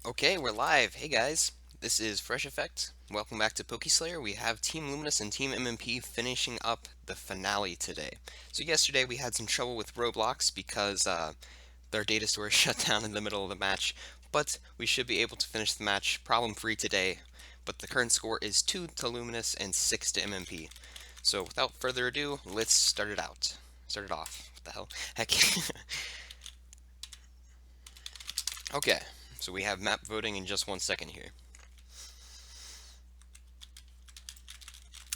Okay, we're live. Hey guys, this is Fresh Effect. Welcome back to PokeSlayer. We have Team Luminous and Team MMP finishing up the finale today. So yesterday we had some trouble with Roblox because their data storage shut down in the middle of the match, but we should be able to finish the match problem-free today. But the current score is 2 to Luminous and 6 to MMP. So without further ado, let's start it out. Start it off. What the hell? Heck. Okay, so we have map voting in just 1 second here.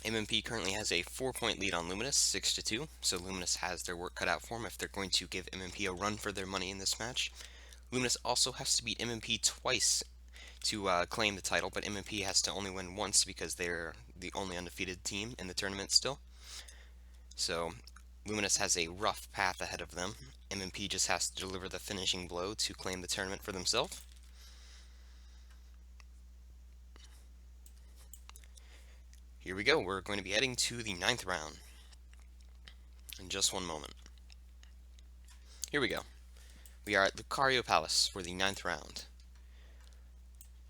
MMP currently has a 4-point lead on Luminous, 6 to 2, so Luminous has their work cut out for them if they're going to give MMP a run for their money in this match. Luminous also has to beat MMP twice to claim the title, but MMP has to only win once because they're the only undefeated team in the tournament still. So Luminous has a rough path ahead of them. MMP just has to deliver the finishing blow to claim the tournament for themselves. Here we go, we're going to be heading to the 9th round in just one moment. Here we go. We are at Lucario Palace for the 9th round.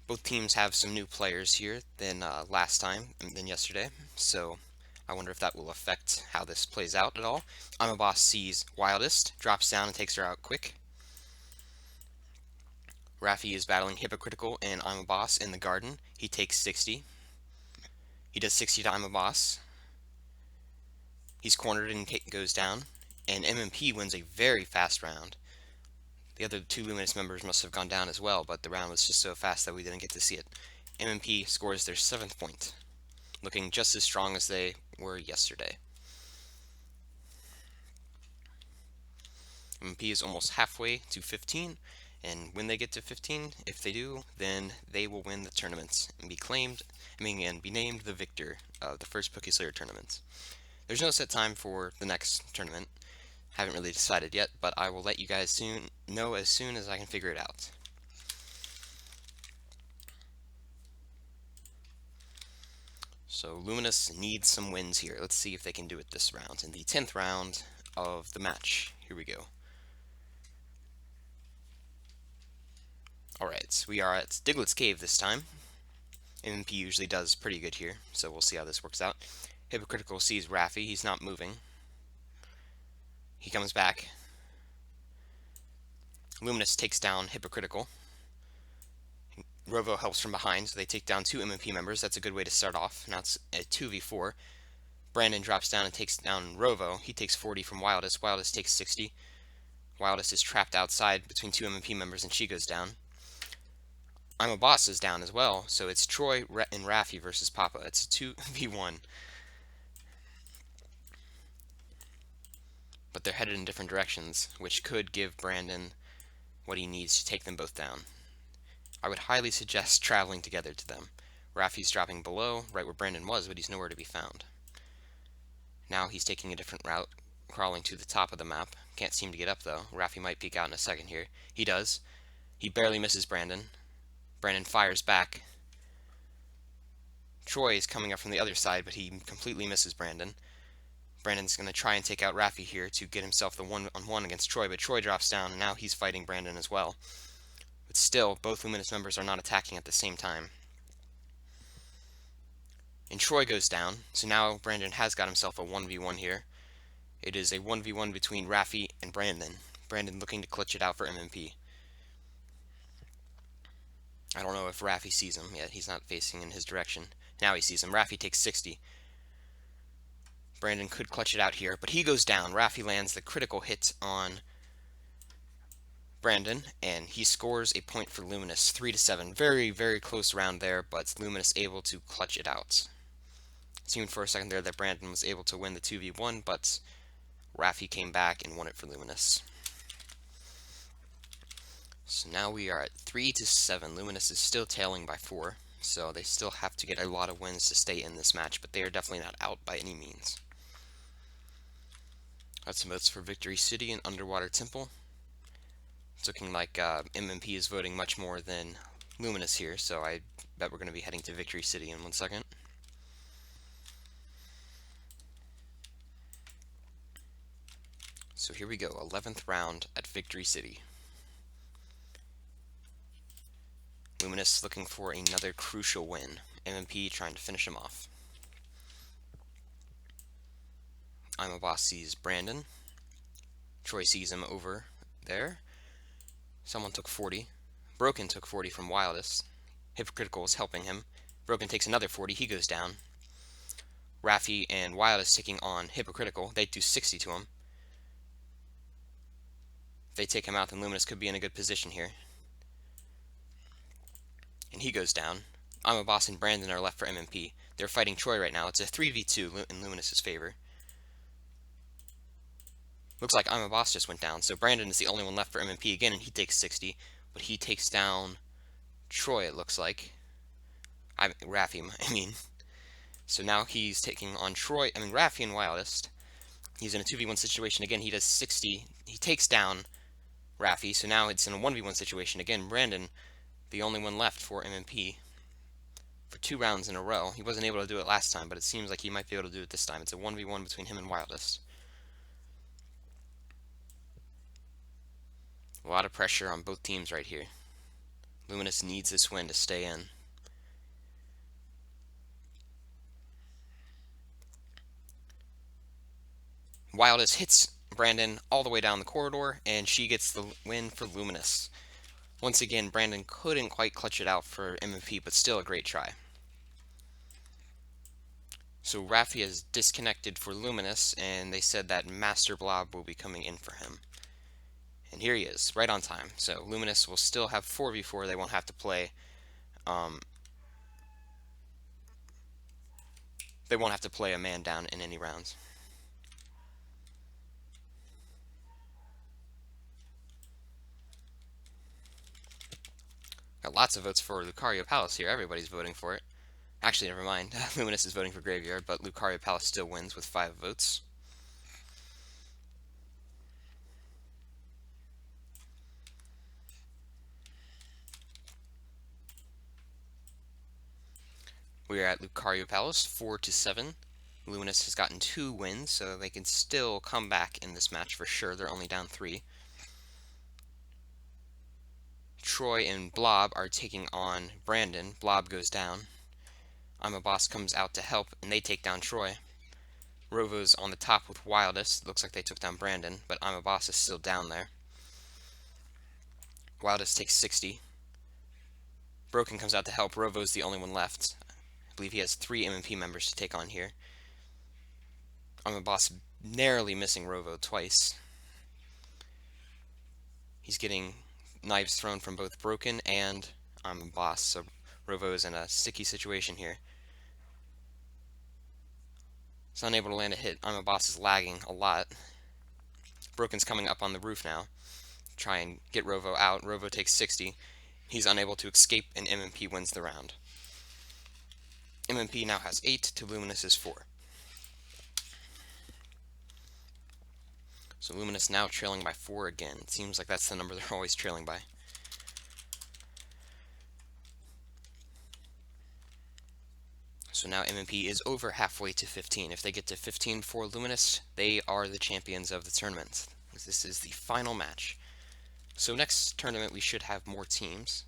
Both teams have some new players here than last time, than yesterday, so I wonder if that will affect how this plays out at all. I'm a Boss sees Wildest, drops down and takes her out quick. Raffi is battling Hypocritical and I'm a Boss in the garden. He takes 60. He does 60 to I'm a Boss. He's cornered and goes down. And MMP wins a very fast round. The other two Luminous members must have gone down as well, but the round was just so fast that we didn't get to see it. MMP scores their 7th point, looking just as strong as they were yesterday. MMP is almost halfway to 15, and when they get to 15, if they do, then they will win the tournament and be named the victor of the first PokeSlayer tournament. There's no set time for the next tournament. Haven't really decided yet, but I will let you guys know as soon as I can figure it out. So Luminous needs some wins here. Let's see if they can do it this round. In the 10th round of the match. Here we go. Alright, we are at Diglett's Cave this time. MMP usually does pretty good here, so we'll see how this works out. Hypocritical sees Raffi. He's not moving. He comes back. Luminous takes down Hypocritical. Rovo helps from behind, so they take down 2 MMP members. That's a good way to start off. Now it's a 2v4. Brandon drops down and takes down Rovo. He takes 40 from Wildest. Wildest takes 60. Wildest is trapped outside between 2 MMP members and she goes down. I'm a Boss is down as well, so it's Troy and Raffi versus Papa. It's a 2v1. But they're headed in different directions, which could give Brandon what he needs to take them both down. I would highly suggest traveling together to them. Raffi's dropping below, right where Brandon was, but he's nowhere to be found. Now he's taking a different route, crawling to the top of the map. Can't seem to get up, though. Raffi might peek out in a second here. He does. He barely misses Brandon. Brandon fires back. Troy is coming up from the other side, but he completely misses Brandon. Brandon's going to try and take out Raffi here to get himself the one-on-one against Troy, but Troy drops down, and now he's fighting Brandon as well. But still, both Luminous members are not attacking at the same time. And Troy goes down, so now Brandon has got himself a 1v1 here. It is a 1v1 between Raffi and Brandon. Brandon looking to clutch it out for MMP. I don't know if Raffi sees him yet. He's not facing in his direction. Now he sees him. Raffi takes 60. Brandon could clutch it out here, but he goes down. Raffi lands the critical hit on Brandon, and he scores a point for Luminous, 3 to 7. Very, very close round there, but Luminous able to clutch it out. It seemed for a second there that Brandon was able to win the 2v1, but Raffi came back and won it for Luminous. So now we are at 3 to 7. Luminous is still tailing by 4, so they still have to get a lot of wins to stay in this match, but they are definitely not out by any means. Got some votes for Victory City and Underwater Temple. It's looking like MMP is voting much more than Luminous here, so I bet we're going to be heading to Victory City in 1 second. So here we go, 11th round at Victory City. Luminous looking for another crucial win. MMP trying to finish him off. I'm a Boss sees Brandon. Troy sees him over there. Someone took 40. Broken took 40 from Wildest. Hypocritical is helping him. Broken takes another 40. He goes down. Raffi and Wildest taking on Hypocritical. They do 60 to him. If they take him out, then Luminous could be in a good position here. And he goes down. I'm a Boss and Brandon are left for MMP. They're fighting Troy right now. It's a 3v2 in Luminous's favor. Looks like I'm a Boss just went down, so Brandon is the only one left for MMP again, and he takes 60, but he takes down Troy, it looks like. Raffi, I mean. So now he's taking on Raffi and Wildest. He's in a 2v1 situation again. He does 60. He takes down Raffi, so now it's in a 1v1 situation again. Brandon, the only one left for MMP for 2 rounds in a row. He wasn't able to do it last time, but it seems like he might be able to do it this time. It's a 1v1 between him and Wildest. A lot of pressure on both teams right here. Luminous needs this win to stay in. Wildest hits Brandon all the way down the corridor, and she gets the win for Luminous. Once again, Brandon couldn't quite clutch it out for MMP, but still a great try. So Raffi is disconnected for Luminous, and they said that Master Blob will be coming in for him. And here he is, right on time. So Luminous will still have 4v4. They won't have to play. They won't have to play a man down in any rounds. Got lots of votes for Lucario Palace here. Everybody's voting for it. Actually, never mind. Luminous is voting for Graveyard, but Lucario Palace still wins with 5 votes. We are at Lucario Palace, 4-7. Luminous has gotten 2 wins, so they can still come back in this match for sure. They're only down 3. Troy and Blob are taking on Brandon. Blob goes down. I'm a Boss comes out to help, and they take down Troy. Rovo's on the top with Wildest. Looks like they took down Brandon, but I'm a Boss is still down there. Wildest takes 60. Broken comes out to help. Rovo's the only one left. I believe he has 3 MMP members to take on here. I'm a Boss narrowly missing Rovo twice. He's getting knives thrown from both Broken and I'm a Boss, so Rovo is in a sticky situation here. He's unable to land a hit. I'm a Boss is lagging a lot. Broken's coming up on the roof now. Try and get Rovo out. Rovo takes 60. He's unable to escape, and MMP wins the round. MMP now has 8 to Luminous's 4. So Luminous now trailing by 4 again. It seems like that's the number they're always trailing by. So now MMP is over halfway to 15. If they get to 15 for Luminous, they are the champions of the tournament. This is the final match. So next tournament we should have more teams.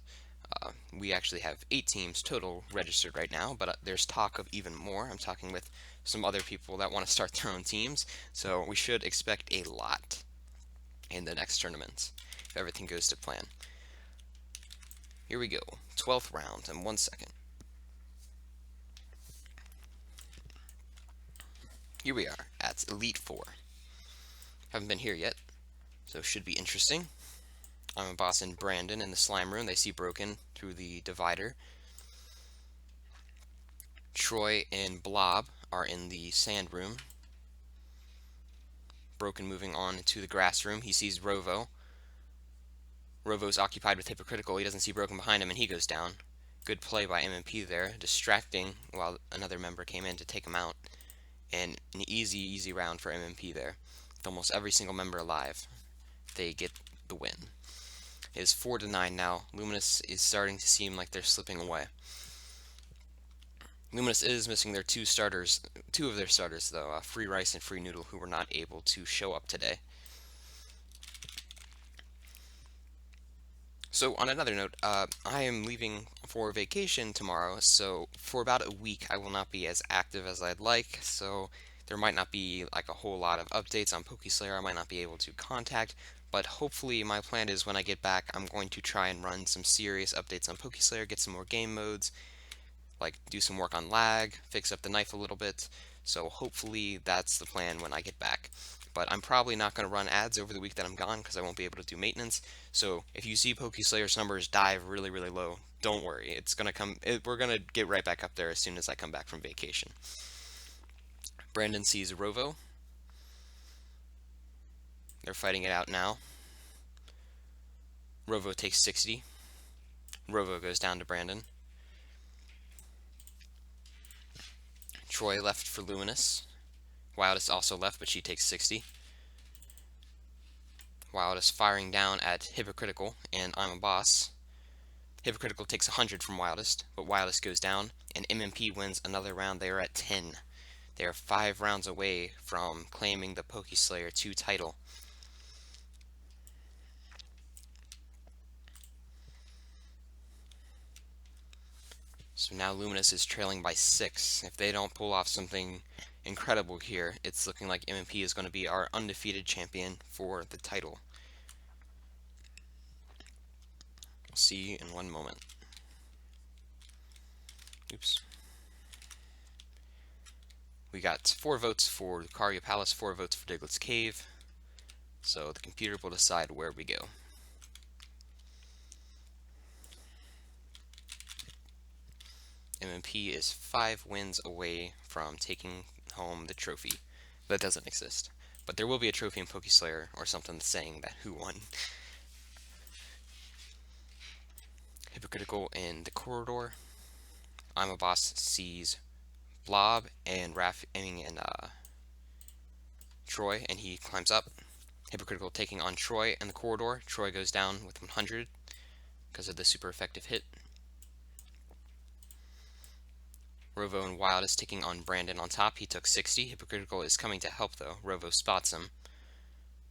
We actually have 8 teams total registered right now, but there's talk of even more. I'm talking with some other people that want to start their own teams, so we should expect a lot in the next tournament if everything goes to plan. Here we go, 12th round in 1 second. Here we are at Elite 4. Haven't been here yet, so it should be interesting. I'm a Boss and Brandon in the slime room. They see Broken through the divider. Troy and Blob are in the sand room. Broken moving on to the grass room. He sees Rovo. Rovo's occupied with Hypocritical. He doesn't see Broken behind him, and he goes down. Good play by MMP there, distracting while another member came in to take him out. And an easy round for MMP there. With almost every single member alive, they get the win. It is 4-9 now. Luminous is starting to seem like they're slipping away. Luminous is missing their 2 of their starters though, Free Rice and Free Noodle, who were not able to show up today. So on another note, I am leaving for vacation tomorrow, so for about a week I will not be as active as I'd like, so there might not be like a whole lot of updates on PokeSlayer. I might not be able to contact, but hopefully my plan is when I get back, I'm going to try and run some serious updates on PokeSlayer, get some more game modes, like do some work on lag, fix up the knife a little bit. So hopefully that's the plan when I get back. But I'm probably not going to run ads over the week that I'm gone because I won't be able to do maintenance. So if you see PokeSlayer's numbers dive really, really low, don't worry. It's going to we're going to get right back up there as soon as I come back from vacation. Brandon sees Rovo. They're fighting it out now. Rovo takes 60. Rovo goes down to Brandon. Troy left for Luminous. Wildest also left, but she takes 60. Wildest firing down at Hypocritical, and I'm a boss. Hypocritical takes 100 from Wildest, but Wildest goes down, and MMP wins another round. They are at 10. They are 5 rounds away from claiming the PokeSlayer 2 title. So now Luminous is trailing by 6. If they don't pull off something incredible here, it's looking like MMP is going to be our undefeated champion for the title. We'll see in one moment. Oops. We got 4 votes for Lucario Palace, 4 votes for Diglett's Cave. So the computer will decide where we go. MMP is 5 wins away from taking home the trophy. That doesn't exist. But there will be a trophy in PokeSlayer or something saying that who won. Hypocritical in the corridor. I'm a boss sees Blob and Troy, and he climbs up. Hypocritical taking on Troy in the corridor. Troy goes down with 100 because of the super effective hit. Rovo and Wildest taking on Brandon on top. He took 60. Hypocritical is coming to help though. Rovo spots him.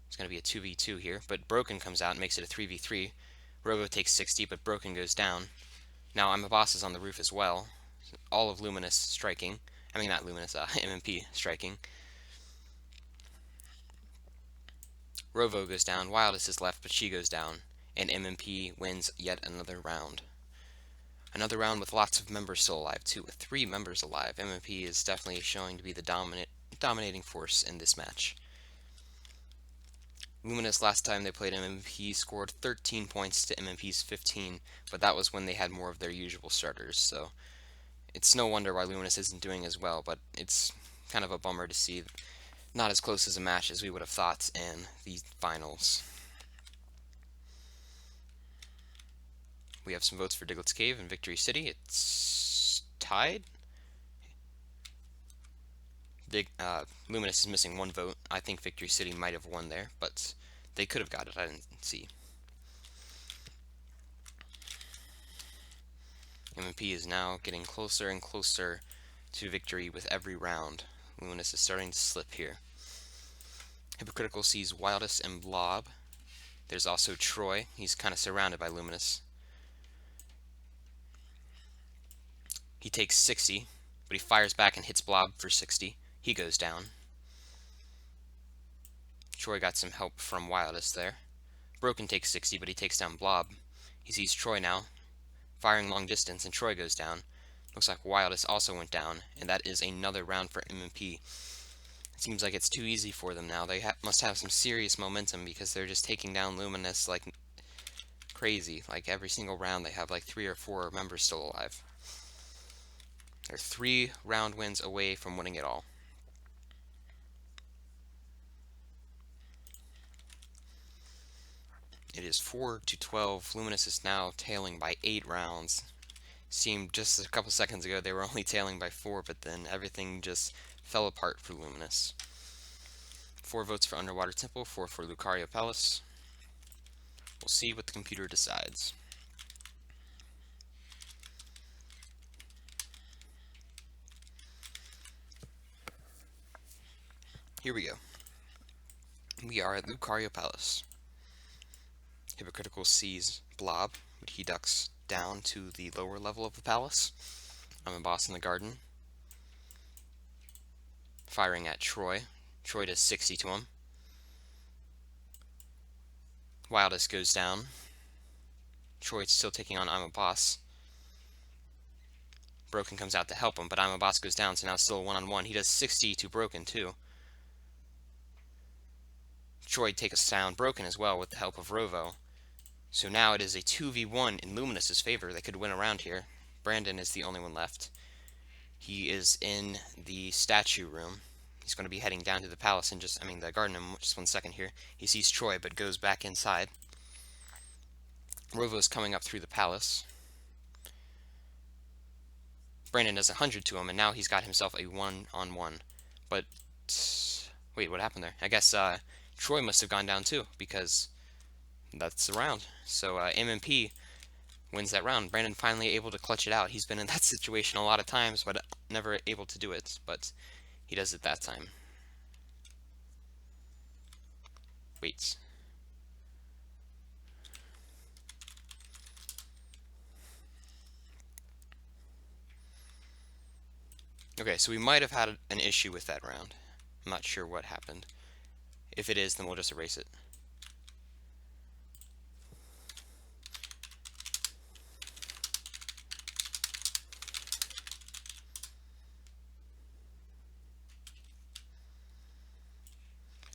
It's going to be a 2v2 here, but Broken comes out and makes it a 3v3. Rovo takes 60, but Broken goes down. Now I'm a boss is on the roof as well. All of Luminous striking. I mean, not Luminous, MMP striking. Rovo goes down. Wildest is left, but she goes down. And MMP wins yet another round. Another round with lots of members still alive, too. With 3 members alive, MMP is definitely showing to be the dominating force in this match. Luminous, last time they played MMP, scored 13 points to MMP's 15, but that was when they had more of their usual starters, so it's no wonder why Luminous isn't doing as well, but it's kind of a bummer to see not as close as a match as we would have thought in the finals. We have some votes for Diglett's Cave and Victory City. It's tied. Luminous is missing 1 vote. I think Victory City might have won there, but they could have got it. I didn't see. MMP is now getting closer and closer to victory with every round. Luminous is starting to slip here. Hypocritical sees Wildest and Blob. There's also Troy. He's kind of surrounded by Luminous. He takes 60, but he fires back and hits Blob for 60. He goes down. Troy got some help from Wildest there. Broken takes 60, but he takes down Blob. He sees Troy now, firing long distance, and Troy goes down. Looks like Wildest also went down, and that is another round for MMP. It seems like it's too easy for them now. They must have some serious momentum because they're just taking down Luminous like crazy. Like every single round they have like 3 or 4 members still alive. They're 3 round wins away from winning it all. It is 4-12. Luminous is now tailing by 8 rounds. Seemed just a couple seconds ago they were only tailing by 4, but then everything just fell apart for Luminous. 4 votes for Underwater Temple, 4 for Lucario Palace. We'll see what the computer decides. Here we go. We are at Lucario Palace. Hypocritical sees Blob, but he ducks down to the lower level of the palace. I'm a boss in the garden, firing at Troy. Troy does 60 to him. Wildest goes down. Troy's still taking on I'm a Boss. Broken comes out to help him, but I'm a Boss goes down, so now it's still a one-on-one. He does 60 to Broken, too. Troy takes down Broken as well with the help of Rovo. So now it is a 2v1 in Luminous's favor. They could win around here. Brandon is the only one left. He is in the statue room. He's going to be heading down to the palace in the garden in just 1 second here. He sees Troy, but goes back inside. Rovo's coming up through the palace. Brandon does 100 to him, and now he's got himself a one-on-one. But, wait, what happened there? I guess Troy must have gone down too, because that's the round. So MMP wins that round. Brandon finally able to clutch it out. He's been in that situation a lot of times, but never able to do it. But he does it that time. Wait. Okay, so we might have had an issue with that round. I'm not sure what happened. If it is, then we'll just erase it.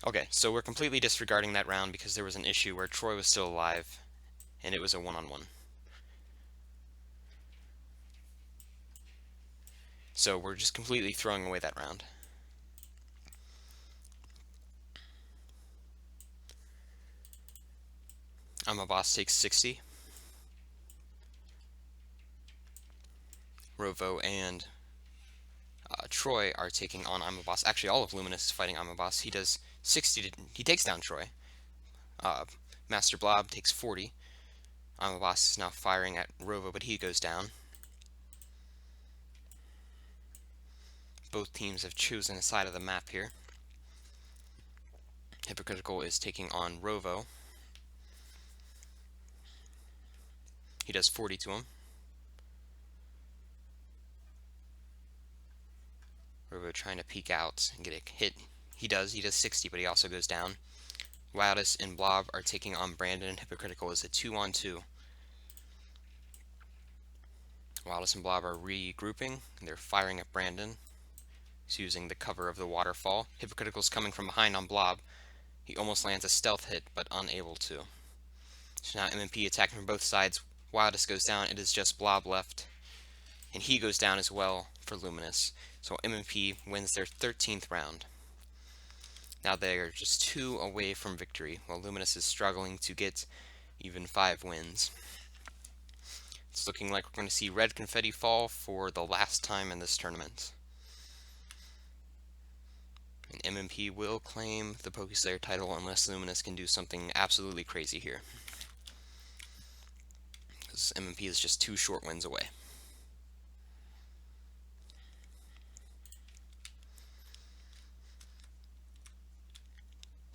Okay, so we're completely disregarding that round because there was an issue where Troy was still alive, and it was a one-on-one. So we're just completely throwing away that round. I'm a Boss takes 60. Rovo and Troy are taking on I'm a Boss. Actually, all of Luminous is fighting I'm a Boss. He does 60. He takes down Troy. Master Blob takes 40. I'm a Boss is now firing at Rovo, but he goes down. Both teams have chosen a side of the map here. Hypocritical is taking on Rovo. He does 40 to him. Rovo trying to peek out and get a hit. He does 60, but he also goes down. Wildest and Blob are taking on Brandon, and Hypocritical is a 2-on-2. Wildest and Blob are regrouping, and they're firing at Brandon. He's using the cover of the waterfall. Hypocritical's coming from behind on Blob. He almost lands a stealth hit, but unable to. So now MMP attacking from both sides. Wildest goes down. It is just Blob left. And he goes down as well for Luminous. So MMP wins their 13th round. Now they are just 2 away from victory, while Luminous is struggling to get even 5 wins. It's looking like we're going to see red confetti fall for the last time in this tournament. And MMP will claim the PokeSlayer title unless Luminous can do something absolutely crazy here. Because MMP is just 2 short wins away.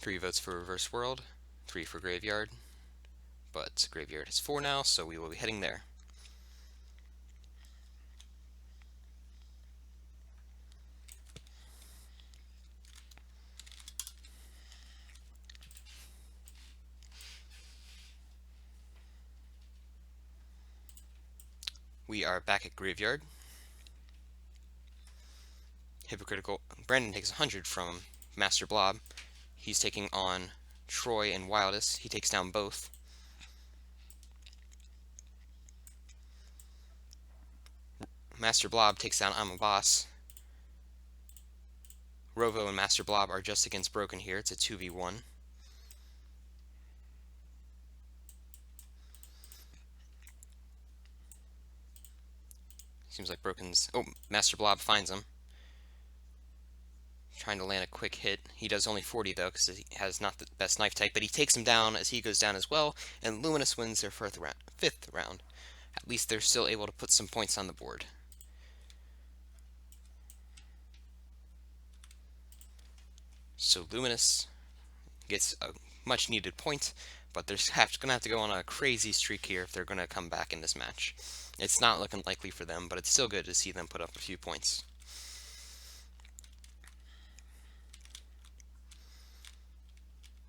Three votes for Reverse World, 3 for Graveyard. But Graveyard has 4 now, so we will be heading there. We are back at Graveyard. Hypocritical. Brandon takes 100 from Master Blob. He's taking on Troy and Wildest. He takes down both. Master Blob takes down I'm a Boss. Rovo and Master Blob are just against Broken here. It's a 2v1. Seems like Broken's... Oh, Master Blob finds him. Trying to land a quick hit. He does only 40 though, because he has not the best knife type, but he takes him down as he goes down as well, and Luminous wins their 5th round. At least they're still able to put some points on the board. So Luminous gets a much needed point, but they're going to have to go on a crazy streak here if they're going to come back in this match. It's not looking likely for them, but it's still good to see them put up a few points.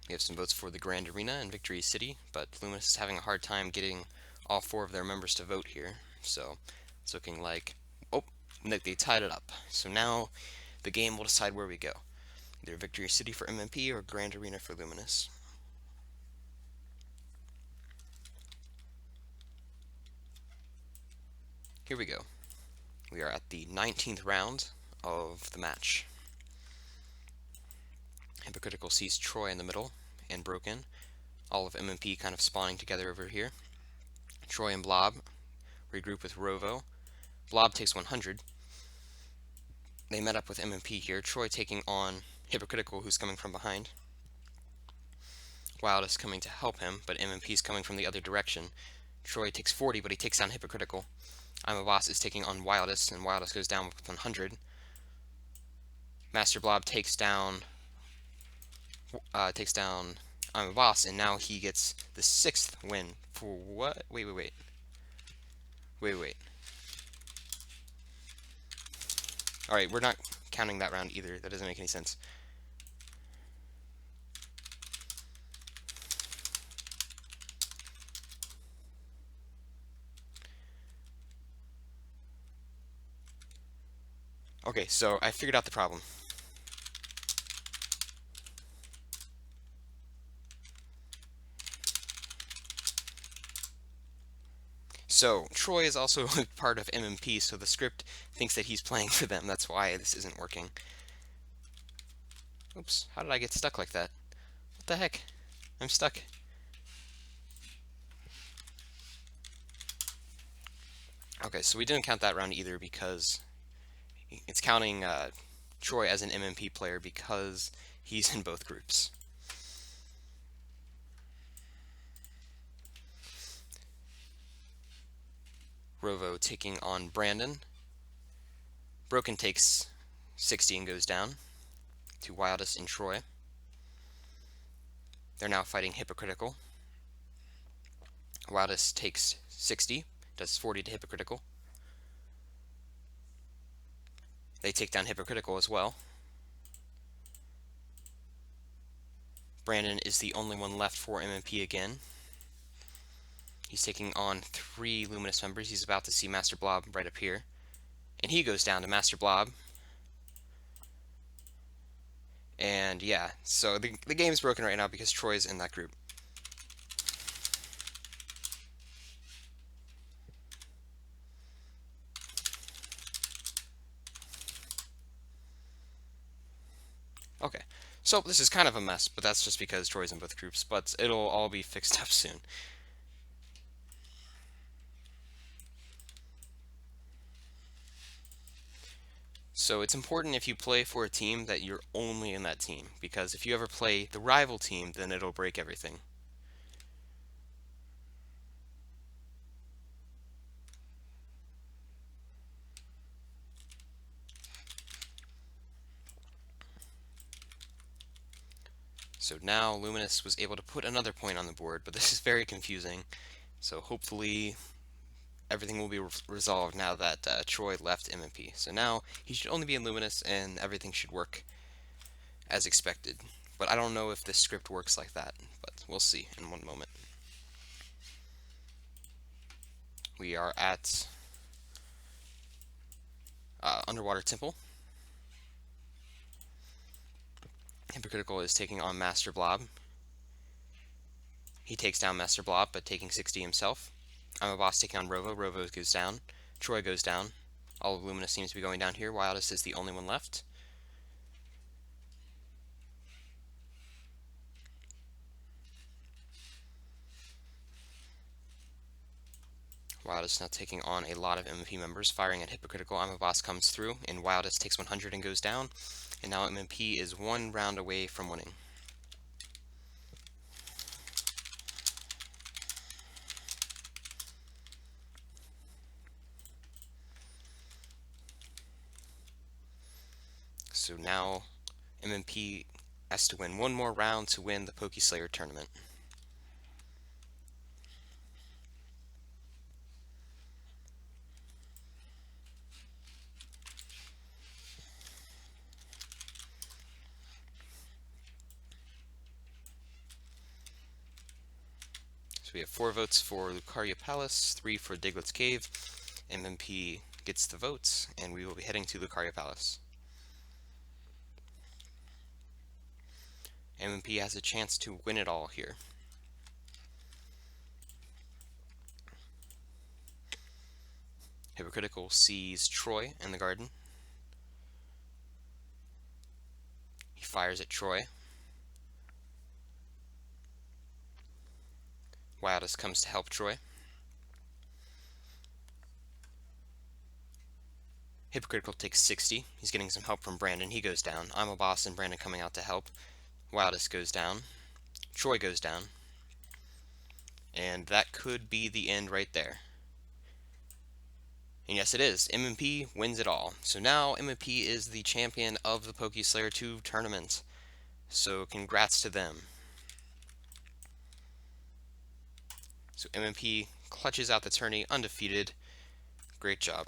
We have some votes for the Grand Arena and Victory City, but Luminous is having a hard time getting all 4 of their members to vote here. So it's looking like, oh, they tied it up. So now the game will decide where we go. Either Victory City for MMP or Grand Arena for Luminous. Here we go. We are at the 19th round of the match. Hypocritical sees Troy in the middle and Broken. All of MMP kind of spawning together over here. Troy and Blob regroup with Rovo. Blob takes 100. They met up with MMP here. Troy taking on Hypocritical, who's coming from behind. Wild is coming to help him, but MMP is coming from the other direction. Troy takes 40, but he takes down Hypocritical. I'm a Boss is taking on Wildest, and Wildest goes down with 100. Master Blob takes down I'm a Boss, and now he gets the 6th win for what? Wait. Alright, we're not counting that round either. That doesn't make any sense. Okay, so I figured out the problem. So, Troy is also part of MMP, so the script thinks that he's playing for them. That's why this isn't working. Oops, how did I get stuck like that? What the heck? I'm stuck. Okay, so we didn't count that round either because it's counting Troy as an MMP player because he's in both groups. Rovo taking on Brandon. Broken takes 60 and goes down to Wildest and Troy. They're now fighting Hypocritical. Wildest takes 60, does 40 to Hypocritical. They take down Hypocritical as well. Brandon is the only one left for MMP again. He's taking on 3 Luminous members. He's about to see Master Blob right up here. And he goes down to Master Blob. And yeah, so the game's broken right now because Troy's in that group. Okay, so this is kind of a mess, but that's just because Troy's in both groups, but it'll all be fixed up soon. So it's important if you play for a team that you're only in that team, because if you ever play the rival team, then it'll break everything. So now Luminous was able to put another point on the board, but this is very confusing. So hopefully everything will be resolved now that Troy left MMP. So now he should only be in Luminous and everything should work as expected. But I don't know if this script works like that, but we'll see in one moment. We are at Underwater Temple. Hypocritical is taking on Master Blob. He takes down Master Blob, but taking 60 himself. I'm a Boss taking on Rovo. Rovo goes down. Troy goes down. All of Luminous seems to be going down here. Wildest is the only one left. Wildest now taking on a lot of MMP members, firing at Hypocritical. I'm a Boss comes through, and Wildest takes 100 and goes down. And now MMP is 1 round away from winning. So now MMP has to win 1 more round to win the PokeSlayer tournament. we have 4 votes for Lucaria Palace, 3 for Diglett's Cave. MMP gets the votes, and we will be heading to Lucaria Palace. MMP has a chance to win it all here. Hypocritical sees Troy in the garden. He fires at Troy. Wildest comes to help Troy. Hypocritical takes 60. He's getting some help from Brandon. He goes down. I'm a boss and Brandon coming out to help. Wildest goes down. Troy goes down. And that could be the end right there. And yes, it is. MMP wins it all. So now MMP is the champion of the PokeSlayer 2 tournament. So congrats to them. So MMP clutches out the tourney undefeated. Great job.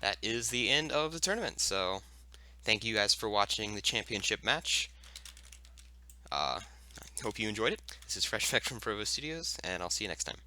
That is the end of the tournament. So thank you guys for watching the championship match. I hope you enjoyed it. This is Fresh Effect from Provo Studios, and I'll see you next time.